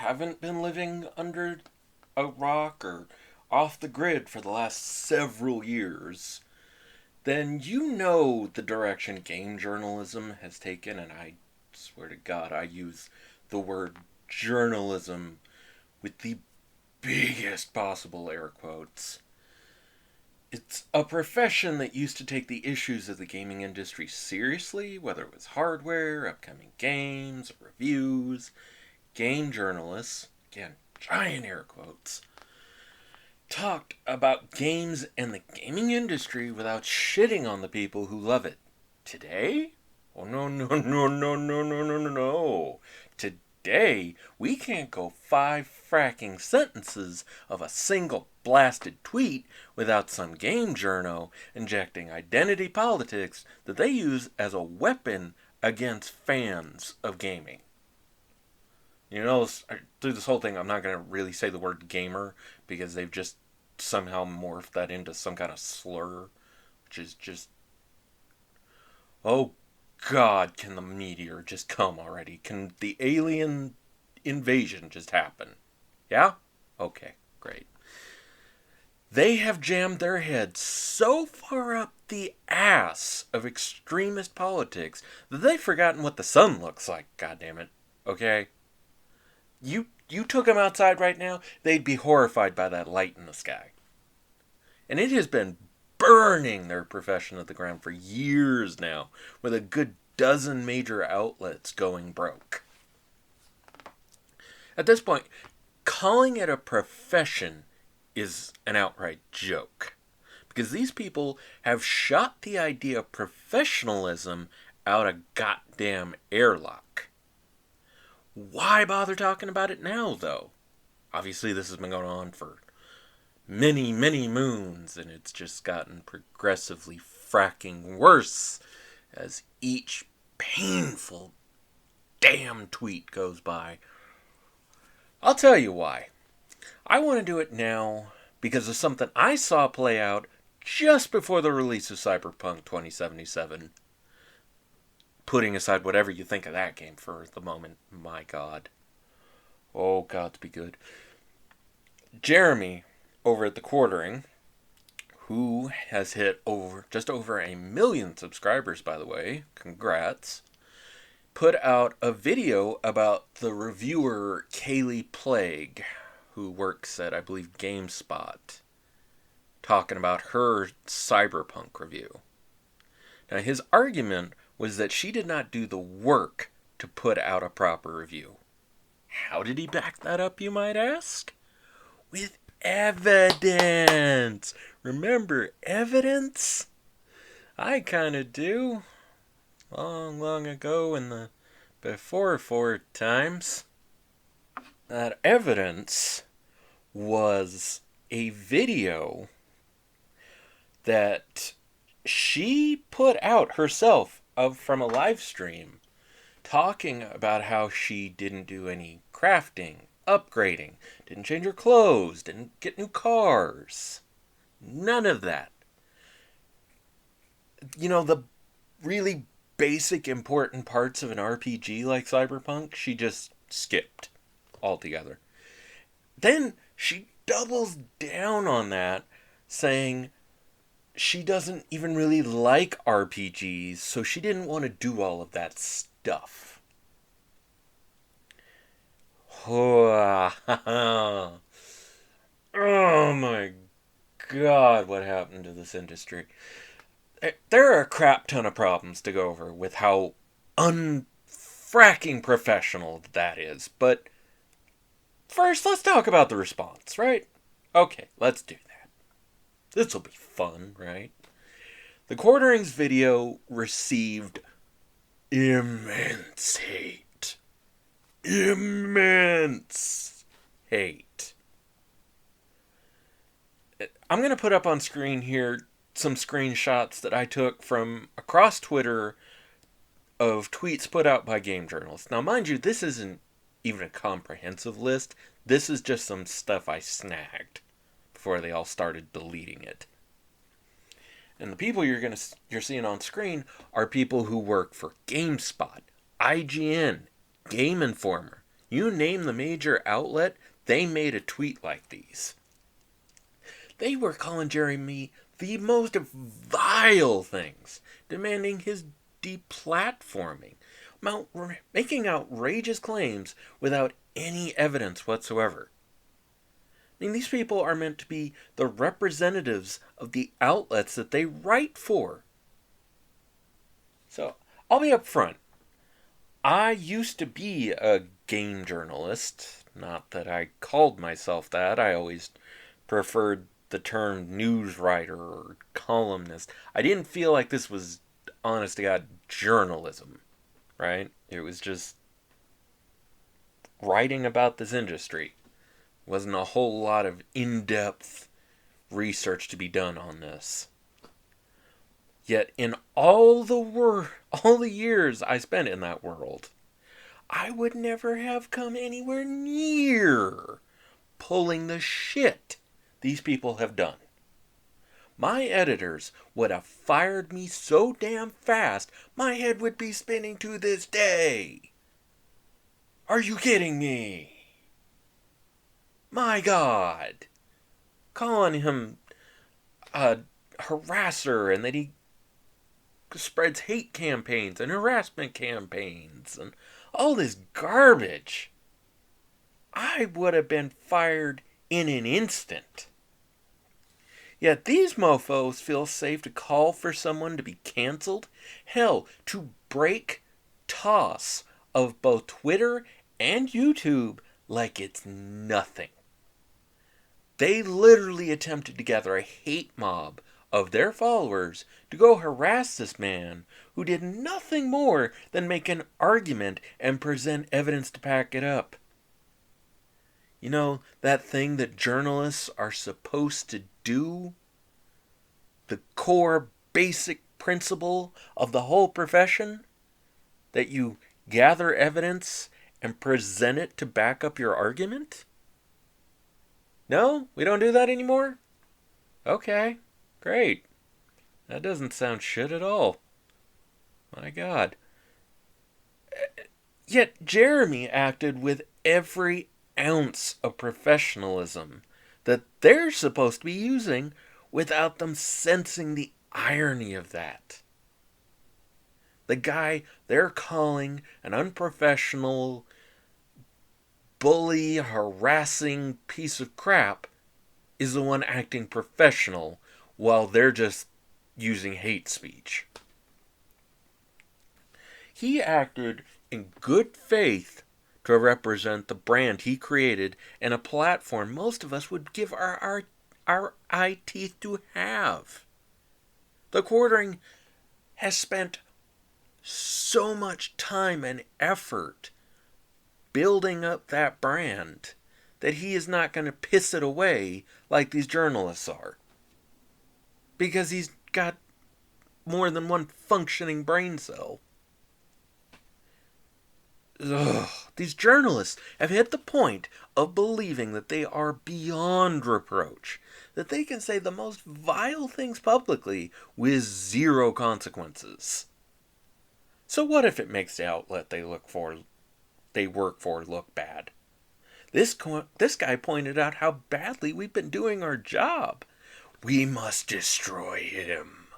haven't been living under a rock or off the grid for the last several years, then you know the direction game journalism has taken, and I swear to God, I use the word journalism with the biggest possible air quotes. It's a profession that used to take the issues of the gaming industry seriously, whether it was hardware, upcoming games, reviews. Game journalists, again, giant air quotes, talked about games and the gaming industry without shitting on the people who love it. Today? Oh, no, no, no, no, no, no, no, no, no. Today, we can't go 5 fracking sentences of a single blasted tweet without some game journo injecting identity politics that they use as a weapon against fans of gaming. You know, through this whole thing, I'm not going to really say the word gamer because they've just somehow morphed that into some kind of slur, which is just, oh God, can the meteor just come already? Can the alien invasion just happen? Yeah? Okay, great. They have jammed their heads so far up the ass of extremist politics that they've forgotten what the sun looks like, goddammit. Okay? You took them outside right now, they'd be horrified by that light in the sky. And it has been burning their profession at the ground for years now, with a good dozen major outlets going broke. At this point, calling it a profession is an outright joke. Because these people have shot the idea of professionalism out a goddamn airlock. Why bother talking about it now, though? Obviously, this has been going on for many, many moons, and it's just gotten progressively fracking worse as each painful damn tweet goes by. I'll tell you why. I want to do it now because of something I saw play out just before the release of Cyberpunk 2077. Putting aside whatever you think of that game for the moment, my God. Oh, God, to be good. Jeremy, over at the Quartering, who has hit just over 1 million subscribers, by the way, congrats, put out a video about the reviewer Kaylee Plague, who works at, I believe, GameSpot, talking about her Cyberpunk review. Now, his argument was that she did not do the work to put out a proper review. How did he back that up, you might ask? With evidence! Remember evidence? I kind of do. Long, long ago in the before times. That evidence was a video that she put out herself from a live stream talking about how she didn't do any crafting, upgrading, didn't change her clothes, didn't get new cars. None of that. You know, the really basic important parts of an RPG like Cyberpunk, she just skipped altogether. Then she doubles down on that, saying she doesn't even really like RPGs, so she didn't want to do all of that stuff. Oh my God, what happened to this industry? There are a crap ton of problems to go over with how unfracking professional that is, but first, let's talk about the response, right? Okay, let's do that. This will be fun, right? The Quartering's video received immense hate. Immense hate. I'm going to put up on screen here some screenshots that I took from across Twitter of tweets put out by game journalists. Now, mind you, this isn't even a comprehensive list. This is just some stuff I snagged before they all started deleting it. And the people you're seeing on screen are people who work for GameSpot, IGN, Game Informer, You name the major outlet, they made a tweet like these. They were calling Jeremy the most vile things, demanding his deplatforming, making outrageous claims without any evidence whatsoever. I mean, these people are meant to be the representatives of the outlets that they write for. So, I'll be upfront. I used to be a game journalist. Not that I called myself that. I always preferred the term news writer or columnist. I didn't feel like this was, honest to God, journalism, right? It was just writing about this industry. Wasn't a whole lot of in-depth research to be done on this. Yet in all the years I spent in that world, I would never have come anywhere near pulling the shit these people have done. My editors would have fired me so damn fast, my head would be spinning to this day. Are you kidding me? My God. Calling him a harasser and that he spreads hate campaigns and harassment campaigns and all this garbage. I would have been fired in an instant. Yet these mofos feel safe to call for someone to be canceled? Hell, to break toss of both Twitter and YouTube like it's nothing. They literally attempted to gather a hate mob of their followers to go harass this man who did nothing more than make an argument and present evidence to back it up. You know, that thing that journalists are supposed to do? The core basic principle of the whole profession? That you gather evidence and present it to back up your argument? No? We don't do that anymore? Okay, great. That doesn't sound shit at all. My God. Yet Jeremy acted with every ounce of professionalism that they're supposed to be using without them sensing the irony of that. The guy they're calling an unprofessional, bully, harassing piece of crap is the one acting professional while they're just using hate speech. He acted in good faith to represent the brand he created and a platform most of us would give our eye teeth to have. The Quartering has spent so much time and effort building up that brand that he is not going to piss it away like these journalists are. Because he's got more than one functioning brain cell. Ugh, these journalists have hit the point of believing that they are beyond reproach, that they can say the most vile things publicly with zero consequences. So what if it makes the outlet they work for look bad? This guy pointed out how badly we've been doing our job. We must destroy him.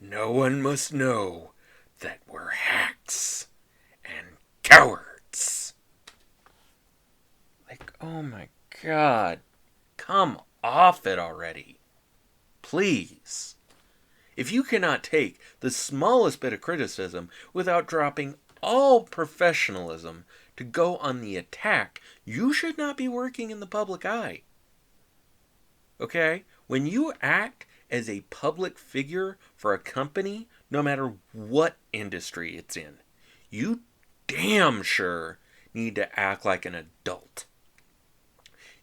No one must know that we're hacks and cowards. Like, oh my God. Come off it already. Please. If you cannot take the smallest bit of criticism without dropping all professionalism to go on the attack, you should not be working in the public eye. Okay? When you act as a public figure for a company, no matter what industry it's in, you damn sure need to act like an adult.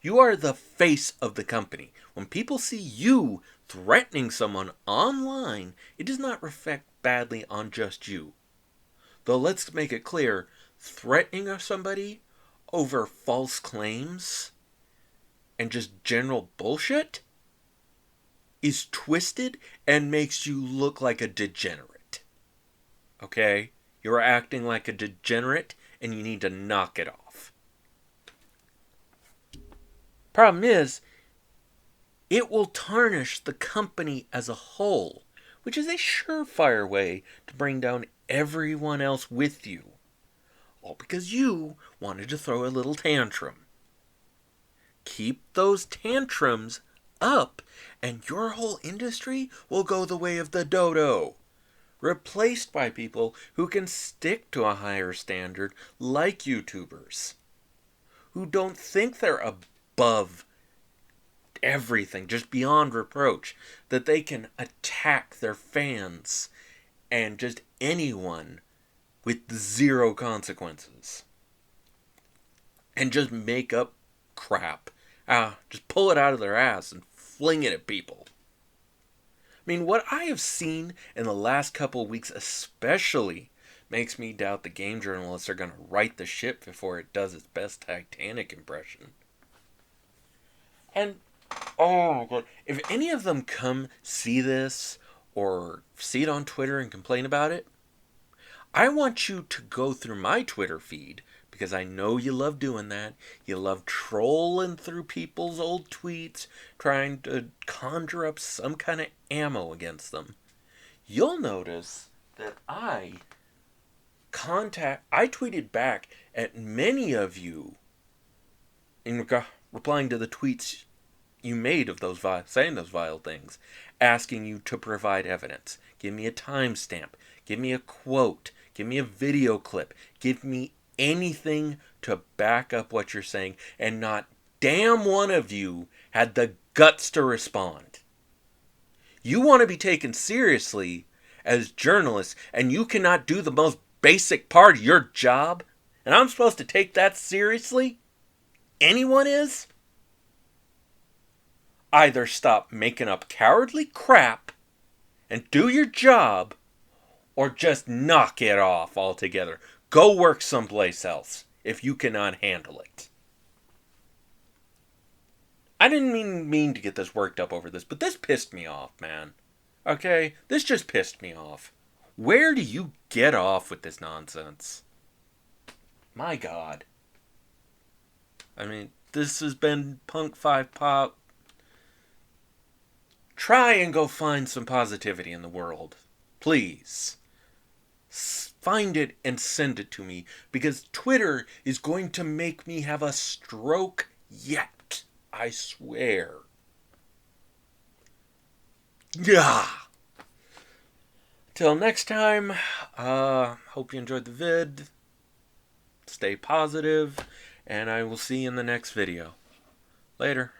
You are the face of the company. When people see you threatening someone online, it does not reflect badly on just you. Though let's make it clear, threatening somebody over false claims and just general bullshit is twisted and makes you look like a degenerate. Okay? You're acting like a degenerate and you need to knock it off. Problem is, it will tarnish the company as a whole, which is a surefire way to bring down everyone else with you. All because you wanted to throw a little tantrum. Keep those tantrums up, and your whole industry will go the way of the dodo, replaced by people who can stick to a higher standard, like YouTubers, who don't think they're above everything, just beyond reproach, that they can attack their fans and just anyone with zero consequences and just make up crap. Just pull it out of their ass and fling it at people. I mean, what I have seen in the last couple of weeks especially makes me doubt the game journalists are going to right the ship before it does its best Titanic impression. And, oh my god, if any of them come see this or see it on Twitter and complain about it, I want you to go through my Twitter feed, because I know you love doing that. You love trolling through people's old tweets, trying to conjure up some kind of ammo against them. You'll notice that I tweeted back at many of you in replying to the tweets you made of those saying those vile things, asking you to provide evidence. Give me a timestamp. Give me a quote. Give me a video clip. Give me anything to back up what you're saying. And not damn one of you had the guts to respond. You want to be taken seriously as journalists, and you cannot do the most basic part of your job? And I'm supposed to take that seriously? Anyone is? Either stop making up cowardly crap and do your job, or just knock it off altogether. Go work someplace else if you cannot handle it. I didn't mean to get this worked up over this, but this pissed me off, man. Okay? This just pissed me off. Where do you get off with this nonsense? My god. I mean, this has been Punk 5 Pop. Try and go find some positivity in the world. Please. Find it and send it to me, because Twitter is going to make me have a stroke yet. I swear. Yeah. Till next time, hope you enjoyed the vid. Stay positive, and I will see you in the next video. Later.